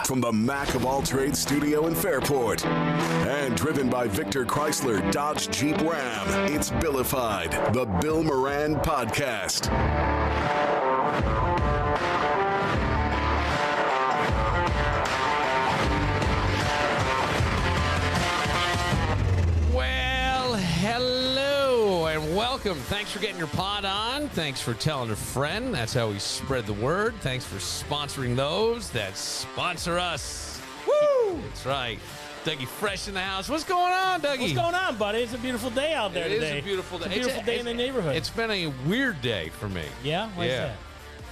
From the Mac of All Trades studio in Fairport. And driven by Victor Chrysler Dodge Jeep Ram, it's Billified, the Bill Moran Podcast. Well, hello and welcome. Thanks for getting your pod on. Thanks for telling a friend. That's how we spread the word. Thanks for sponsoring those that sponsor us. Woo! That's right. Dougie Fresh in the house. What's going on, Dougie? What's going on, buddy? It's a beautiful day out there today. It is a beautiful day. It's a beautiful day in the neighborhood. It's been a weird day for me. Yeah? Why is that?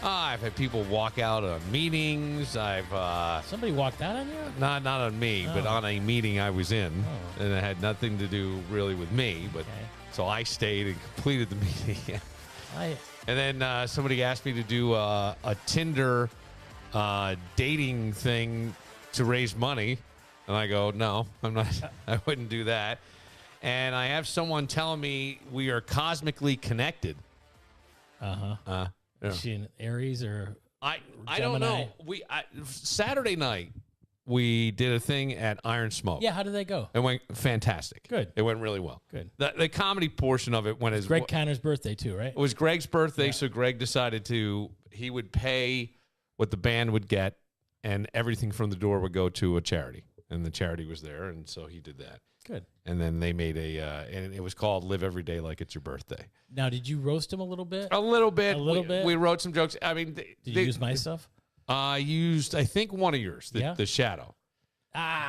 I've had people walk out on meetings. Somebody walked out on you? Not on me, but on a meeting I was in, and it had nothing to do really with me. But so I stayed and completed the meeting. And then somebody asked me to do a Tinder dating thing to raise money, and I go, no, I'm not. I wouldn't do that. And I have someone telling me we are cosmically connected. Yeah. Is she an Aries or I don't know. Saturday night we did a thing at Iron Smoke. Yeah, how did that go? It went fantastic. Good. It went really well. Good. The comedy portion of it went as Greg Connor's birthday too, right? It was Greg's birthday, so Greg decided he would pay what the band would get, and everything from the door would go to a charity, and the charity was there, and so he did that. Good. And then they made and it was called Live Every Day Like It's Your Birthday. Now, did you roast him a little bit? A little bit. A little bit? We wrote some jokes. I mean, did you use my stuff? I used, I think, one of yours, the Shadow.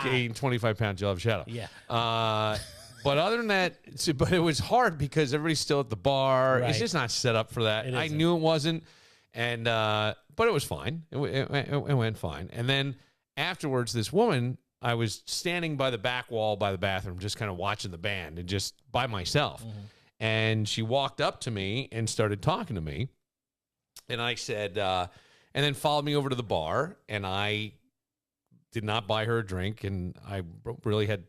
Gain 25 pounds, you'll have a Shadow. Yeah. But other than that, but it was hard because everybody's still at the bar. Right. It's just not set up for that. I knew it wasn't, and but it was fine. It went fine. And then afterwards, this woman, I was standing by the back wall by the bathroom, just kind of watching the band and just by myself. Mm-hmm. And she walked up to me and started talking to me. And I said, and then followed me over to the bar. And I did not buy her a drink. And I really had,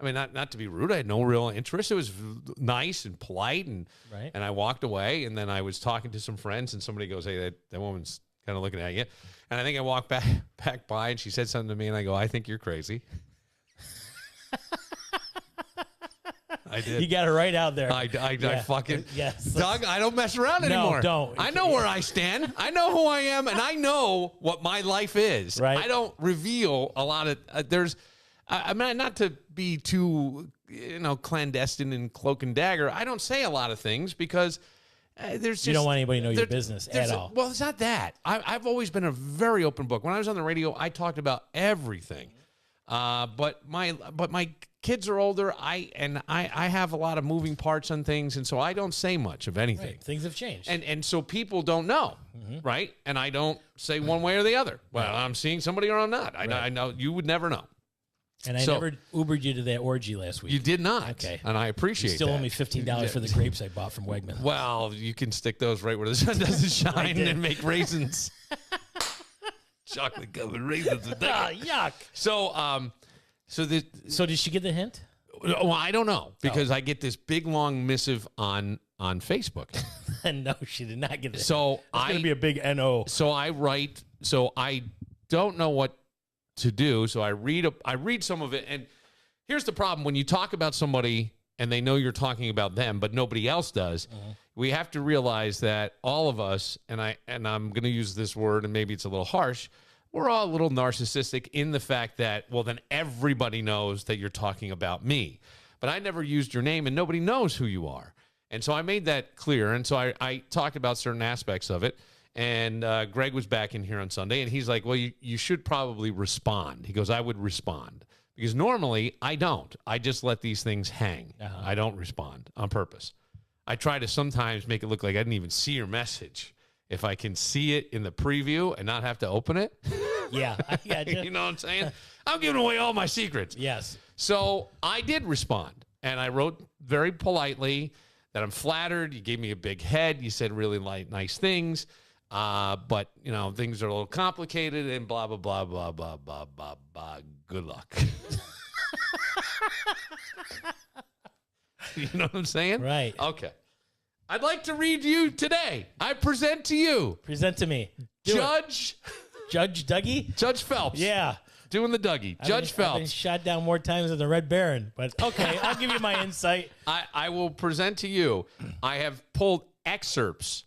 I mean, not to be rude, I had no real interest. It was nice and polite. And I walked away. And then I was talking to some friends. And somebody goes, hey, that woman's kind of looking at you. And I think I walked back by, and she said something to me, and I go, I think you're crazy. I did. You got it right out there. I fucking... Yes. Doug, I don't mess around anymore. No, don't. I know where I stand. I know who I am, and I know what my life is. Right. I don't reveal a lot of... I mean, not to be too, clandestine and cloak and dagger. I don't say a lot of things because... you don't want anybody to know your business at all. Well, it's not that. I've always been a very open book. When I was on the radio, I talked about everything. But my kids are older. I have a lot of moving parts on things, and so I don't say much of anything. Right. Things have changed, and so people don't know, right? And I don't say one way or the other. Well, I'm seeing somebody or I'm not. I know you would never know. And I never Ubered you to that orgy last week. You did not. Okay. And I appreciate that. You still owe me $15 for the grapes I bought from Wegman. Well, you can stick those right where the sun doesn't shine and make raisins. Chocolate covered raisins. Yuck. So did she get the hint? Well, I don't know because I get this big long missive on Facebook. No, she did not get it. So it's going to be a big NO. So I write. So I don't know what to do, so I read some of it, and here's the problem: when you talk about somebody and they know you're talking about them, but nobody else does, we have to realize that all of us, and I'm going to use this word, and maybe it's a little harsh, we're all a little narcissistic in the fact that, well, then everybody knows that you're talking about me, but I never used your name, and nobody knows who you are, and so I made that clear, and so I talked about certain aspects of it. And Greg was back in here on Sunday, and he's like, well, you should probably respond. He goes, I would respond. Because normally, I don't. I just let these things hang. I don't respond on purpose. I try to sometimes make it look like I didn't even see your message. If I can see it in the preview and not have to open it. Yeah, I gotcha. You know what I'm saying? I'm giving away all my secrets. Yes. So I did respond, and I wrote very politely that I'm flattered. You gave me a big head. You said really nice things. But, things are a little complicated and blah, blah, blah, blah, blah, blah, blah, blah. Good luck. You know what I'm saying? Right. Okay. I'd like to read you today. I present to you. Present to me. Judge Judge Dougie? Judge Phelps. Yeah. Doing the Dougie. Judge Phelps. I've been shot down more times than the Red Baron. But okay, I'll give you my insight. I will present to you. I have pulled excerpts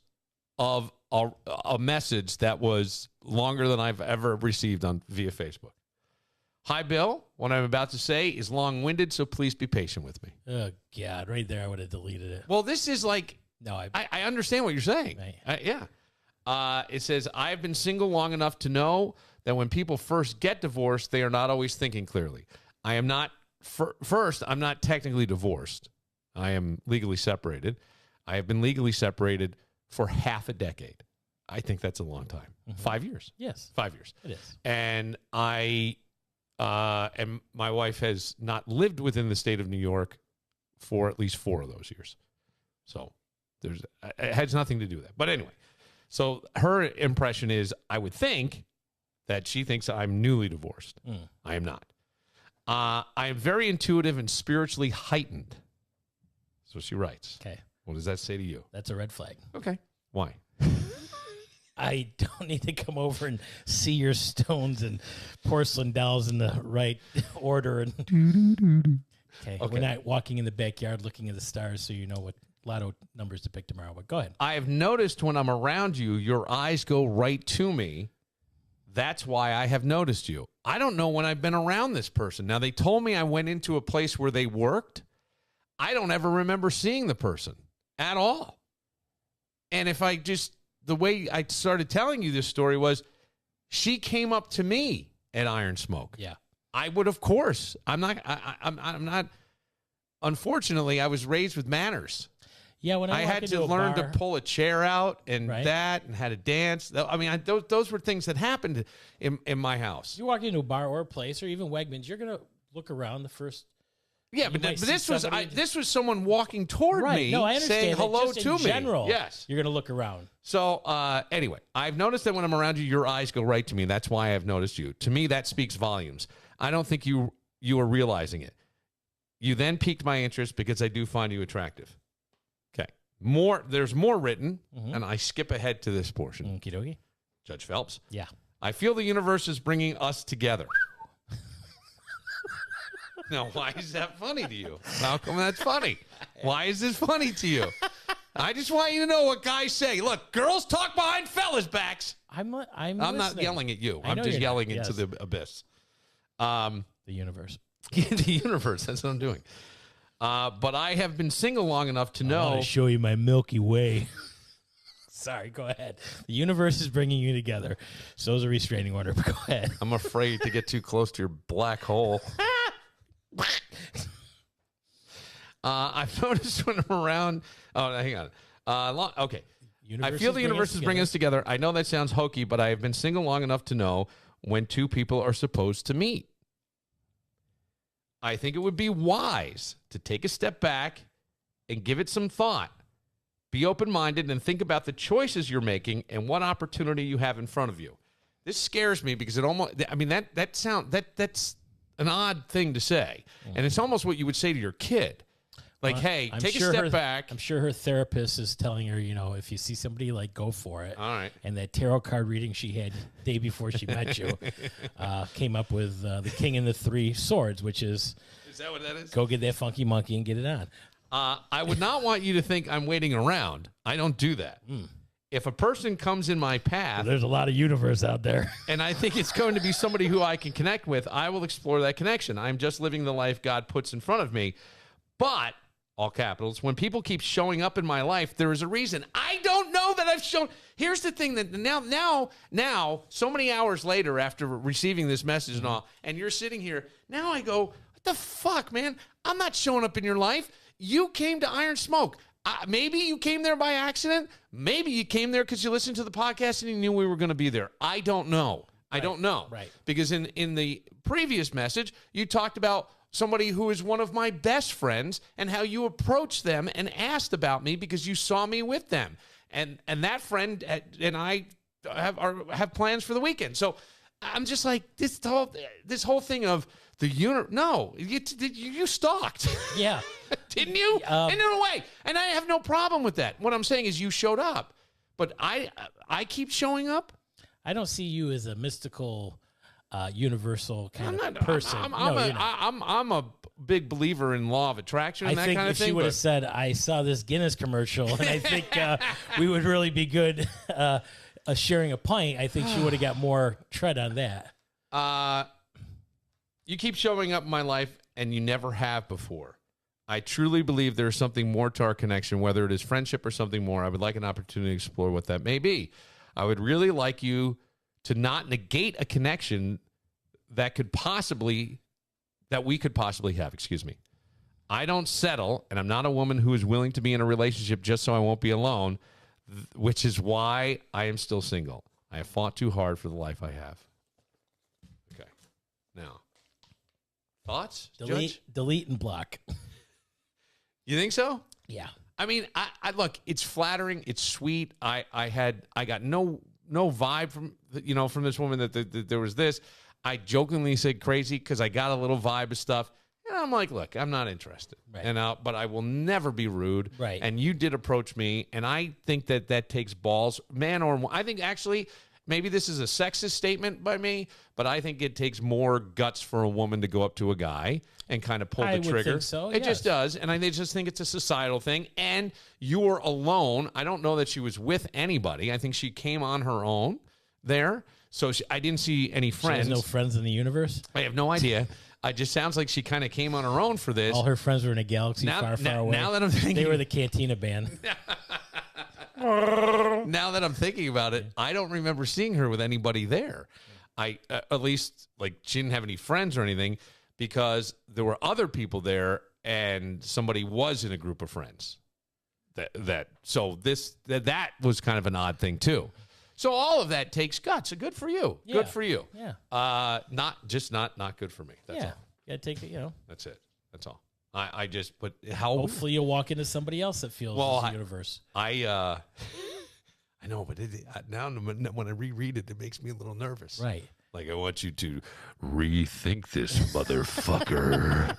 of a message that was longer than I've ever received via Facebook. Hi, Bill. What I'm about to say is long-winded, so please be patient with me. Oh, God. Right there, I would have deleted it. Well, this is like, No, I understand what you're saying. Right. Yeah. It says, I have been single long enough to know that when people first get divorced, they are not always thinking clearly. I am not, first, I'm not technically divorced. I am legally separated. I have been legally separated for half a decade. I think that's a long time. 5 years. Yes. 5 years. It is. And and my wife has not lived within the state of New York for at least 4 of those years. So it has nothing to do with that. But anyway, so her impression is, I would think that she thinks I'm newly divorced. I am not. I am very intuitive and spiritually heightened. So she writes. Okay. What does that say to you? That's a red flag. Okay. Why? I don't need to come over and see your stones and porcelain dolls in the right order. Okay. We're not walking in the backyard looking at the stars so you know what lotto numbers to pick tomorrow. But go ahead. I have noticed when I'm around you, your eyes go right to me. That's why I have noticed you. I don't know when I've been around this person. Now, they told me I went into a place where they worked. I don't ever remember seeing the person at all. And if I just, the way I started telling you this story was, she came up to me at Iron Smoke. Yeah. I would, of course. I'm not, unfortunately, I was raised with manners. Yeah, when I had to learn to pull a chair out and that, and how to dance. I mean, those were things that happened in my house. You walk into a bar or a place, or even Wegmans, you're gonna look around the first. Yeah, but this was someone walking toward me, no, I understand, saying hello just to in me. General, yes, you're gonna look around. So anyway, I've noticed that when I'm around you, your eyes go right to me. That's why I've noticed you. To me, that speaks volumes. I don't think you are realizing it. You then piqued my interest because I do find you attractive. There's more written, and I skip ahead to this portion. Okie dokie. Judge Phelps. Yeah. I feel the universe is bringing us together. Now, why is that funny to you? How come that's funny? Why is this funny to you? I just want you to know what guys say. Look, girls talk behind fellas' backs. I'm not yelling at you. I'm just yelling into the abyss. The universe. The universe. That's what I'm doing. But I have been single long enough to know. I want to show you my Milky Way. Sorry, go ahead. The universe is bringing you together. So is a restraining order, but go ahead. I'm afraid to get too close to your black hole. I've noticed when I'm around. Oh, hang on. Okay. I feel the universe is bringing us together. I know that sounds hokey, but I have been single long enough to know when two people are supposed to meet. I think it would be wise to take a step back and give it some thought. Be open-minded and think about the choices you're making and what opportunity you have in front of you. This scares me because that's an odd thing to say. And it's almost what you would say to your kid. Like, hey, take a step back. I'm sure her therapist is telling her, if you see somebody, go for it. All right. And that tarot card reading she had the day before she met you came up with the King and the Three Swords, which is... Is that what that is? Go get that funky monkey and get it on. I would not want you to think I'm waiting around. I don't do that. If a person comes in my path... There's a lot of universe out there. And I think it's going to be somebody who I can connect with, I will explore that connection. I'm just living the life God puts in front of me. But... all capitals, when people keep showing up in my life, there is a reason. I don't know that I've shown. Here's the thing that now, so many hours later after receiving this message and all, and you're sitting here, now I go, what the fuck, man? I'm not showing up in your life. You came to Iron Smoke. Maybe you came there by accident. Maybe you came there because you listened to the podcast and you knew we were going to be there. I don't know. I don't know. Right. Because in the previous message, you talked about somebody who is one of my best friends and how you approached them and asked about me because you saw me with them. And that friend and I have plans for the weekend. So I'm just like, this whole thing of the no, you stalked. Yeah. Didn't you? And in a way. And I have no problem with that. What I'm saying is you showed up. But I keep showing up. I don't see you as a mystical, universal kind of person. I'm a big believer in law of attraction and that kind of thing. If she would have said, I saw this Guinness commercial, and I think we would really be good sharing a pint, I think she would have got more tread on that. You keep showing up in my life, and you never have before. I truly believe there's something more to our connection, whether it is friendship or something more. I would like an opportunity to explore what that may be. I would really like you to not negate a connection that we could possibly have. Excuse me. I don't settle, and I'm not a woman who is willing to be in a relationship just so I won't be alone, which is why I am still single. I have fought too hard for the life I have. Okay. Now, thoughts? Delete and block. You think so? Yeah. I mean, I look, it's flattering. It's sweet. I got no vibe from this woman that there was this. I jokingly said crazy because I got a little vibe of stuff. And I'm like, look, I'm not interested. Right. But I will never be rude. Right. And you did approach me. And I think that takes balls, man or woman. I think actually, maybe this is a sexist statement by me, but I think it takes more guts for a woman to go up to a guy and kind of pull the trigger. Would think so, It just does. And I just think it's a societal thing. And you were alone. I don't know that she was with anybody. I think she came on her own there. So I didn't see any friends. She has no friends in the universe? I have no idea. It just sounds like she kind of came on her own for this. All her friends were in a galaxy far away. Now that I'm thinking, they were the Cantina band. Now that I'm thinking about it, I don't remember seeing her with anybody there. At least like she didn't have any friends or anything, because there were other people there and somebody was in a group of friends. That was kind of an odd thing too. So all of that takes guts. So good for you. Yeah. Good for you. Yeah. Not good for me. That's all. Yeah, take it, That's it. That's all. But how? Hopefully you'll walk into somebody else that feels the universe. I know, but now when I reread it, it makes me a little nervous. Right. Like, I want you to rethink this, motherfucker.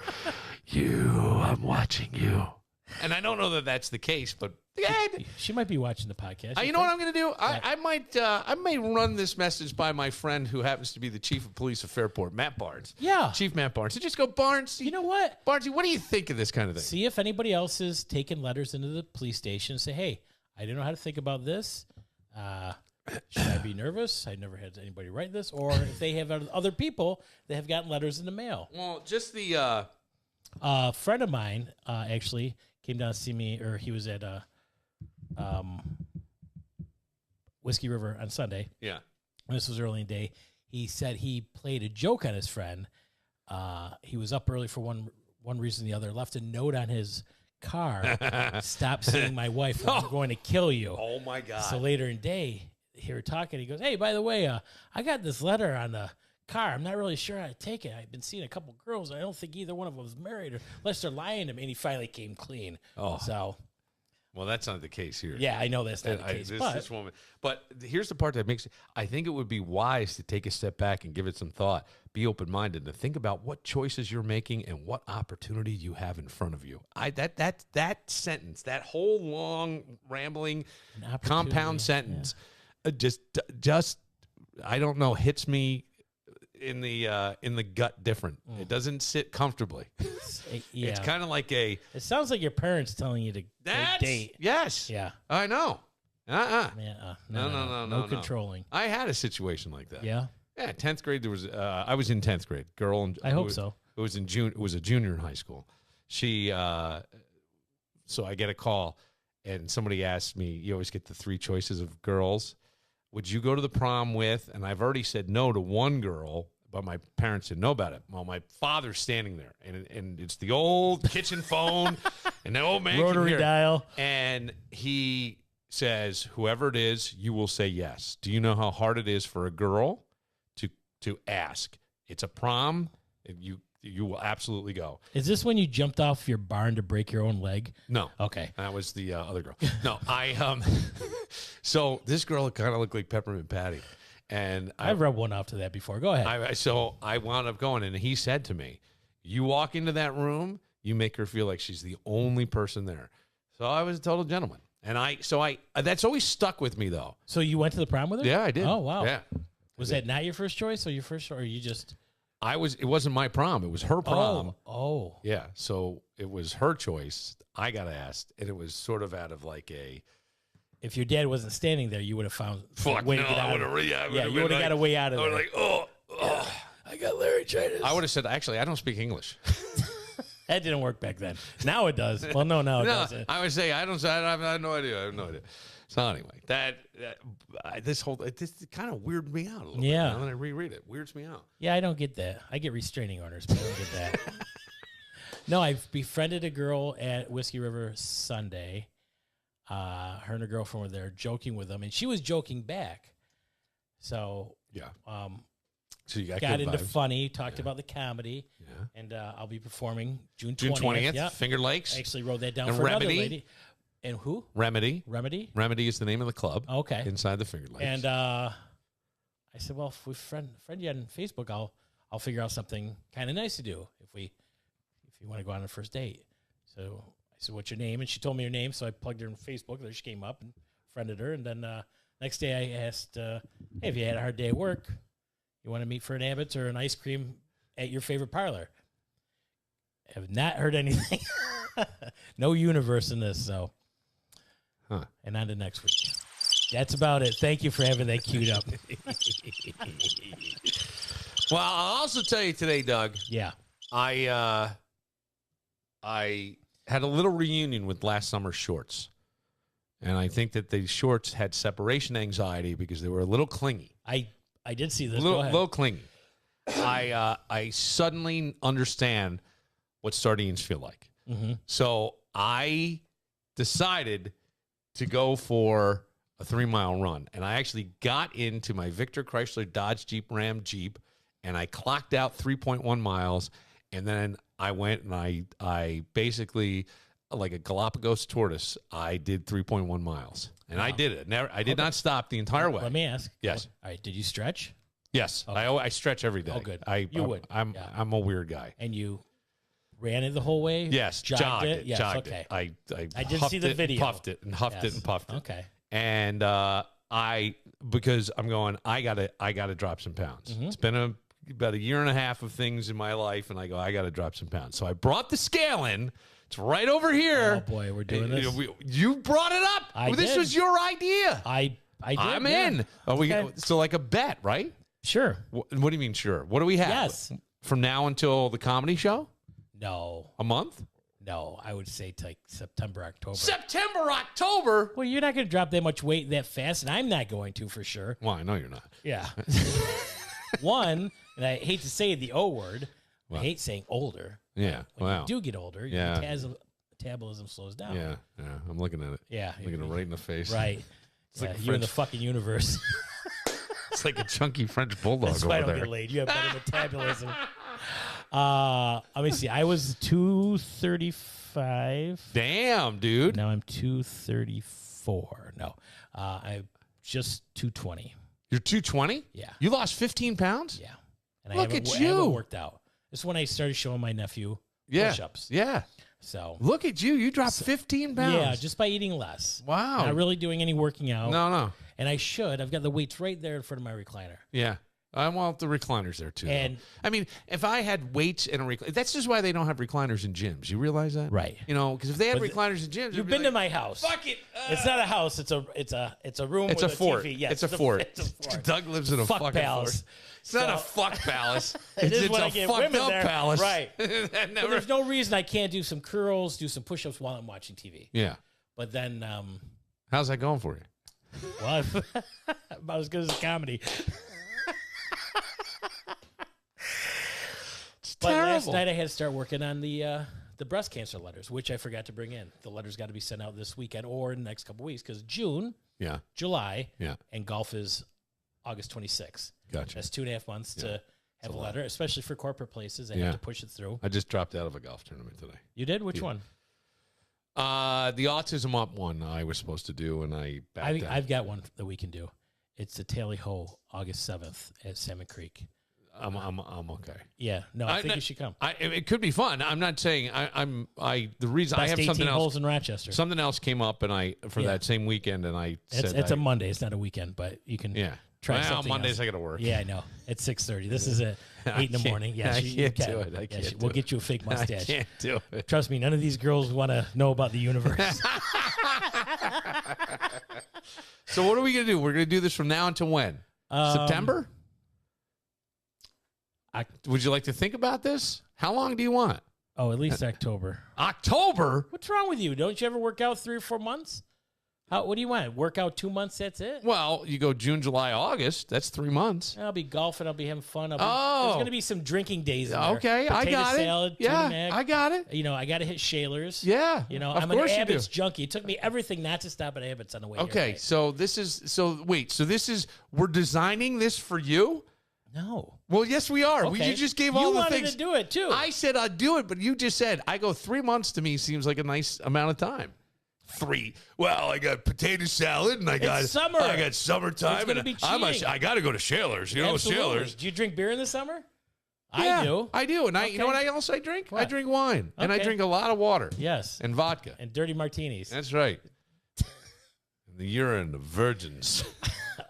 I'm watching you. And I don't know that that's the case, but she might be watching the podcast. You know what I'm going to do? I may run this message by my friend who happens to be the chief of police of Fairport, Matt Barnes. Yeah. Chief Matt Barnes. And just go, Barnes. You know what? Barnesy, what do you think of this kind of thing? See if anybody else is taking letters into the police station and say, hey, I didn't know how to think about this. Should I be nervous? I never had anybody write this. Or if they have other people that have gotten letters in the mail. Well, just the... a friend of mine actually came down to see me, or he was at Whiskey River on Sunday. Yeah. This was early in the day. He said he played a joke on his friend. He was up early for one reason or the other, left a note on his car. Stop seeing my wife, or I'm going to kill you. Oh, my God. So later in the day, he were talking. He goes, hey, by the way, I got this letter on the car. I'm not really sure how to take it. I've been seeing a couple girls. I don't think either one of them was married, unless they're lying to me. And he finally came clean. Oh. So... Well, that's not the case here. Yeah, I know that's not the case. This woman. But here's the part that makes it, I think it would be wise to take a step back and give it some thought. Be open-minded and think about what choices you're making and what opportunity you have in front of you. That sentence, that whole long, rambling, compound sentence, just I don't know, hits me in the gut different. It doesn't sit comfortably. It's kind of like it sounds like your parents telling you to date. Yes. Yeah. I know. No controlling. I had a situation like that. Yeah. Yeah. 10th grade. There was. I was in 10th grade. Girl. I hope so. It was in June. It was a junior in high school. She. So I get a call, and somebody asked me. You always get the 3 choices of girls. Would you go to the prom with? And I've already said no to one girl, but my parents didn't know about it. Well, my father's standing there, and it's the old kitchen phone, and the old man rotary can hear dial, and he says, "Whoever it is, you will say yes." Do you know how hard it is for a girl to ask? It's a prom. You will absolutely go. Is this when you jumped off your barn to break your own leg? No. Okay. That was the other girl. No, so this girl kind of looked like Peppermint Patty. And I've rubbed one off to that before. Go ahead. So I wound up going, and he said to me, you walk into that room, you make her feel like she's the only person there. So I was a total gentleman. And that's always stuck with me though. So you went to the prom with her? Yeah, I did. Oh, wow. Yeah. Was that not your first choice or your first, or you just? It wasn't my prom. It was her prom. Oh. Yeah. So it was her choice. I got asked, and it was sort of out of like a. If your dad wasn't standing there, you would have found Fuck a way no, to get out. You would have got a way out of there. I was like, I got laryngitis. I would have said, actually, I don't speak English. That didn't work back then. Now it does. Well, no, it doesn't. I would say, I have no idea. I have no idea. So anyway, this kind of weirded me out a little bit. Now that I reread it, weirds me out. Yeah, I don't get that. I get restraining orders, but I don't get that. No, I've befriended a girl at Whiskey River Sunday. Her and her girlfriend were there joking with them, and she was joking back. So yeah, so you got into funny, talked about the comedy, and I'll be performing June 20th. Yeah. Finger Lakes. I actually wrote that down and for Remedy. another lady. And who? Remedy. Remedy is the name of the club. Okay. Inside the Finger Lakes. And I said, well, if we friend you on Facebook, I'll figure out something kind of nice to do if you want to go on a first date. So I said, what's your name? And she told me her name, so I plugged her in Facebook. There she came up and friended her. And then next day I asked, hey, if you had a hard day at work, you want to meet for an Abbott's or an ice cream at your favorite parlor? I have not heard anything. No universe in this, so. Huh. And on to next week. That's about it. Thank you for having that queued up. Well, I'll also tell you today, Doug. Yeah. I had a little reunion with last summer's shorts. And I think that the shorts had separation anxiety because they were a little clingy. I did see this. Little clingy. I suddenly understand what sardines feel like. Mm-hmm. So I decided to go for a 3-mile run. And I actually got into my Victor Chrysler Dodge Jeep Ram Jeep, and I clocked out 3.1 miles. And then I went and I basically, like a Galapagos tortoise, I did 3.1 miles. And I did it. I did not stop the entire way. Let me ask. Yes. All right. Did you stretch? Yes. Okay. I stretch every day. Oh, good. I'm a weird guy. And you ran it the whole way? Yes. Jogged it. Yes, jogged okay. it. I did see the video. Puffed it and huffed it and puffed it. Okay. And because I'm going, I gotta drop some pounds. Mm-hmm. It's been about a year and a half of things in my life, and I go, I gotta drop some pounds. So I brought the scale in. It's right over here. Oh boy, we're doing this. You brought it up. This was your idea. I did. I'm in. Okay. So like a bet, right? Sure. What do you mean, sure? What do we have? Yes. From now until the comedy show? No. A month? No, I would say like September, October. September, October? Well, you're not going to drop that much weight that fast, and I'm not going to for sure. Well, I know you're not. Yeah. One, and I hate to say the O word. I hate saying older. Yeah. When you do get older, your Yeah. metabolism slows down. Yeah. I'm looking at it. Yeah. Looking it right in the face. Right. It's like you're in the fucking universe. It's like a chunky French bulldog That's why I over don't there. get laid. You have better metabolism. Let me see. I was 235. Damn, dude. Now I'm 234. No, I'm just 220. You're 220? Yeah. You lost 15 pounds? Yeah. And Look I at haven't you. worked out. This is when I started showing my nephew Yeah. push-ups. Yeah. So Look at you. You dropped 15 pounds. yeah, just by eating less. Wow. Not really doing any working out. No. And I should. I've got the weights right there in front of my recliner. Yeah. I want the recliners there, too. And- though. I mean, if I had weights and a recliner, that's just why they don't have recliners in gyms. You realize that? Right. You know, because if they had But recliners in gyms, You've been to my house. Fuck it. It's not a house. It's a room. It's with a fort. TV. Yes, it's a fort. It's a fort. Doug lives in a Fuck fucking palace. fort. It's not a fuck palace. Is it's when a I get fucked women up there. palace. Right. That So never- there's no reason I can't do some curls, do some push-ups while I'm watching TV. Yeah. But then, How's that going for you? well, about as good as a comedy. But last terrible. night I had to start working on the breast cancer letters, which I forgot to bring in. The letters got to be sent out this weekend or in the next couple weeks because June, Yeah. July, Yeah. and golf is August 26th. Gotcha. That's 2.5 months to have a letter, especially for corporate places. They Yeah. have to push it through. I just dropped out of a golf tournament today. You did? Which one? The Autism Up one I was supposed to do, and I backed out. I've got one that we can do. It's the Tally Ho, August 7th at Salmon Creek. I'm okay. Yeah, no, I think you should come. It could be fun. I'm not saying the reason Best I have 18 something holes else. in Rochester. Something else came up, and for that same weekend, and I said it's a Monday. It's not a weekend, but you can try something Mondays else. I got to work. Yeah, I know. It's 6:30. This is at 8 in the morning. Yes, I can't do it. I can't. We'll get you a fake mustache. I can't do it. Trust me, none of these girls want to know about the universe. So what are we gonna do? We're gonna do this from now until when? September? Would you like to think about this? How long do you want? Oh, at least October. October? What's wrong with you? Don't you ever work out 3 or 4 months? What do you want? Work out 2 months, that's it? Well, you go June, July, August. That's 3 months. I'll be golfing. I'll be having fun. There's going to be some drinking days in there. Okay, I got salad, it. Yeah, tuna mac. I got it. I got to hit Shaler's. Yeah. I'm an Abbott's junkie. It took me everything not to stop at Abbott's on the way here. Okay, so we're designing this for you? No. Well, yes, we are. Okay. You just gave all the things. You wanted to do it, too. I said I'd do it, but you just said, I go 3 months to me seems like a nice amount of time. 3. Well, I got potato salad, and I got summer. I got summertime, It's gonna and be I got to go to Shaler's. Shaler's. Do you drink beer in the summer? Yeah, I do. I do, and you know what else I drink? What? I drink wine, and I Okay. drink a lot of water. Yes. And vodka. And dirty martinis. That's right. And the urine of virgins.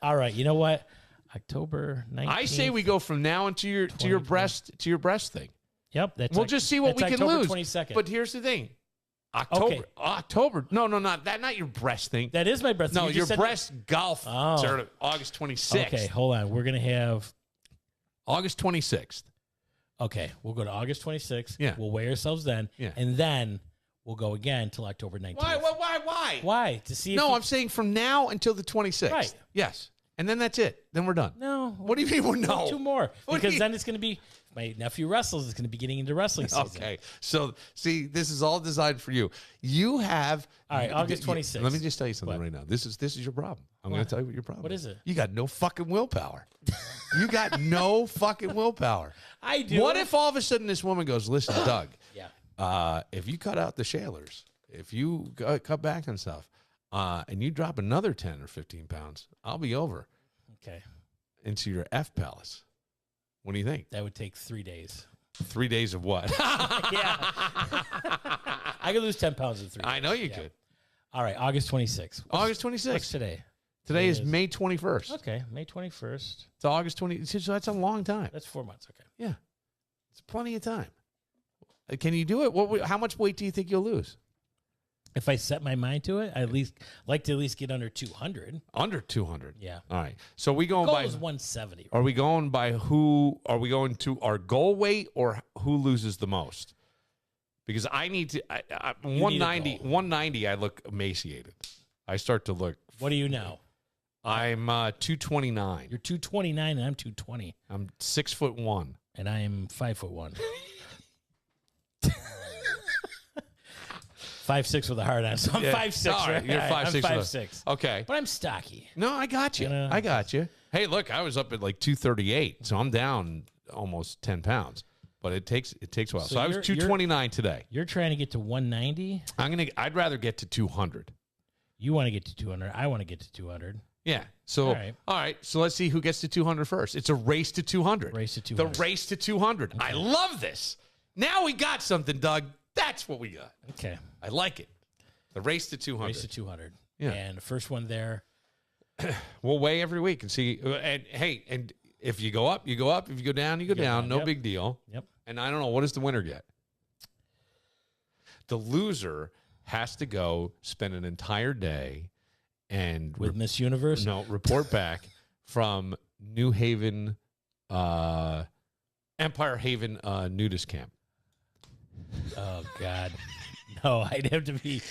All right. You know what? October 19th. I say we go from now into your breast thing. Yep. We'll just see what we can October lose. 22nd. But here's the thing. Okay. October. No, not your breast thing. That is my breast. No, You your just said breast golf. Oh. Started August 26th. Okay, hold on. We're going to have. August 26th. Okay, we'll go to August 26th. Yeah. We'll weigh ourselves then. Yeah. And then we'll go again until October 19th. Why? Why? To see if No, I'm saying from now until the 26th. Right. Yes. And then that's it. Then we're done. No. What do you mean we're no? 2 more. What do Because you- then it's going to be. My nephew wrestles. It's going to be getting into wrestling season. Okay. So, see, this is all designed for you. You have. All right, August 26th. Let me just tell you something What? right now. This is your problem. I'm going to tell you what your problem What is it? You got no fucking willpower. You got no fucking willpower. I do. What if all of a sudden this woman goes, listen, Doug, Yeah. if you cut out the Shalers, if you cut back on stuff, and you drop another 10 or 15 pounds, I'll be over Okay. into your F palace. What do you think? That would take 3 days. 3 days of what? Yeah. I could lose 10 pounds in 3 days. I know you could. All right, August 26th. August What's 26th. today? Today is May 21st. Okay, May 21st. It's August 20. So that's a long time. That's 4 months. Okay. Yeah. It's plenty of time. Can you do it? How much weight do you think you'll lose? If I set my mind to it, I at least like to at least get under 200. Under 200. Yeah. All right. So we going Goal by is 170. Are we going by who? Are we going to our goal weight or who loses the most? Because I need to. 190. 190. I look emaciated. I start to look. What are you now? I'm 229. You're 229 and I'm 220. I'm 6'1". And I am 5'1". 5'6" with a hard on. So I'm 5'6". All right, you're 5'6". I'm 5'6". Okay. But I'm stocky. No, I got you. I got you. Hey, look, I was up at like 238, so I'm down almost 10 pounds. But it takes a while. So I was 229 today. You're trying to get to 190? I'd rather get to 200. You want to get to 200. I want to get to 200. Yeah. So all right. So let's see who gets to 200 first. It's a race to 200. Race to 200. The race to 200. Okay. I love this. Now we got something, Doug. That's what we got. Okay. I like it. The race to 200. Race to 200. Yeah. And the first one there. We'll weigh every week and see. And hey, and if you go up, you go up. If you go down, you go down. No big deal. Yep. And I don't know, what does the winner get? The loser has to go spend an entire day and with Miss Universe? No, report back from New Haven, Empire Haven nudist camp. Oh God, no! I'd have to be.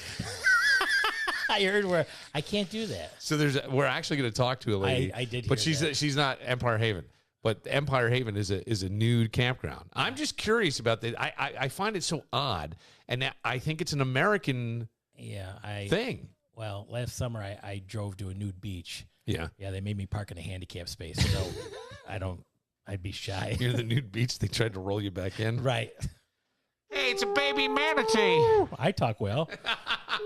I heard where I can't do that. So we're actually going to talk to a lady. I did, but hear that. she's not Empire Haven. But Empire Haven is a nude campground. I'm just curious about that. I find it so odd, and I think it's an American thing. Well, last summer I drove to a nude beach. Yeah. Yeah, they made me park in a handicap space, so I'd be shy. Near the nude beach, they tried to roll you back in. Right. Hey, it's a baby manatee. I talk well.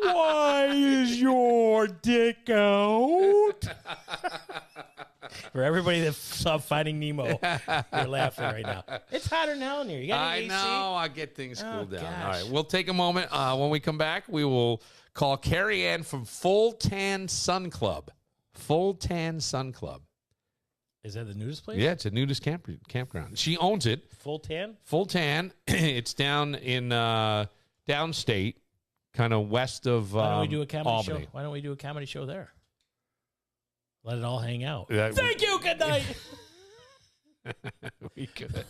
Why is your dick out? For everybody that saw Finding Nemo, you're laughing right now. It's hotter now in here. You got I any AC? know. I get things cooled down. gosh. All right, we'll take a moment. When we come back, we will call Carrie Ann from Full Tan Sun Club. Is that the nudist place? Yeah, it's a nudist campground. She owns it. Full tan? Full Tan. It's down in downstate, kind of west of Why don't we do a comedy Albany. show? Why don't we do a comedy show there? Let it all hang out. Thank you. Good night. We could.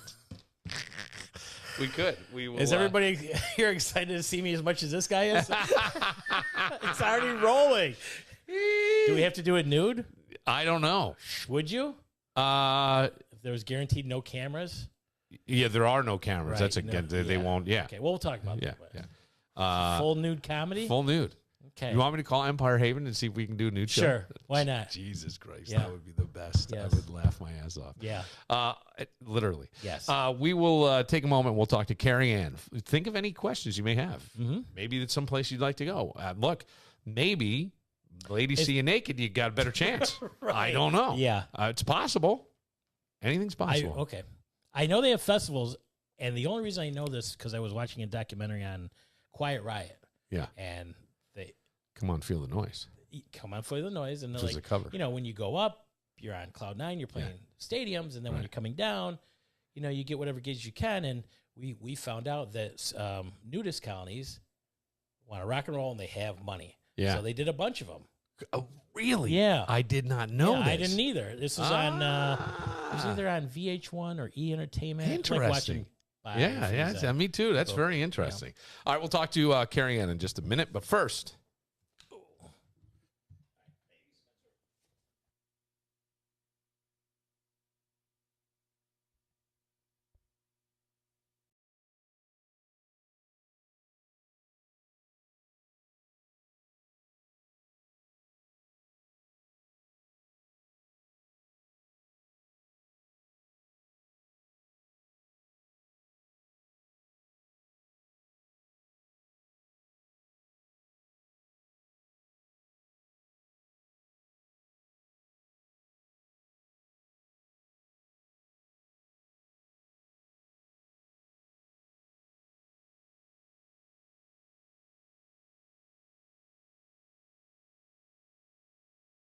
We could. We will. Is everybody here excited to see me as much as this guy is? It's already rolling. Do we have to do it nude? I don't know. Would you? If there was guaranteed no cameras? Yeah, there are no cameras. Right, That's again. They won't. Yeah. Okay, well, we'll talk about Yeah. that. Yeah. Full nude comedy? Full nude. Okay. You want me to call Empire Haven and see if we can do a nude show? Sure. Why not? Jesus Christ, Yeah. that would be the best. Yes. I would laugh my ass off. Yeah. Literally. Yes. We will take a moment. We'll talk to Carrie Ann. Think of any questions you may have. Mm-hmm. Maybe it's someplace you'd like to go. Look, maybe ladies see you naked, you got a better chance. Right. I don't know. Yeah. It's possible. Anything's possible. Okay. I know they have festivals, and the only reason I know this because I was watching a documentary on Quiet Riot. Yeah. And they Come on, feel the noise. come on for the noise, and they're Which is like, a cover. you know, when you go up, you're on cloud nine, you're playing stadiums, and then when you're coming down, you know, you get whatever gigs you can. And we found out that nudist colonies want to rock and roll, and they have money. Yeah. So they did a bunch of them. Oh, really? Yeah. I did not know Yeah, this. I didn't either. This was on it was either on VH1 or E Entertainment. Interesting. Like watching Yeah, biographies yeah, of- me too. That's very interesting. All right, we'll talk to Carrie Ann in just a minute, but first,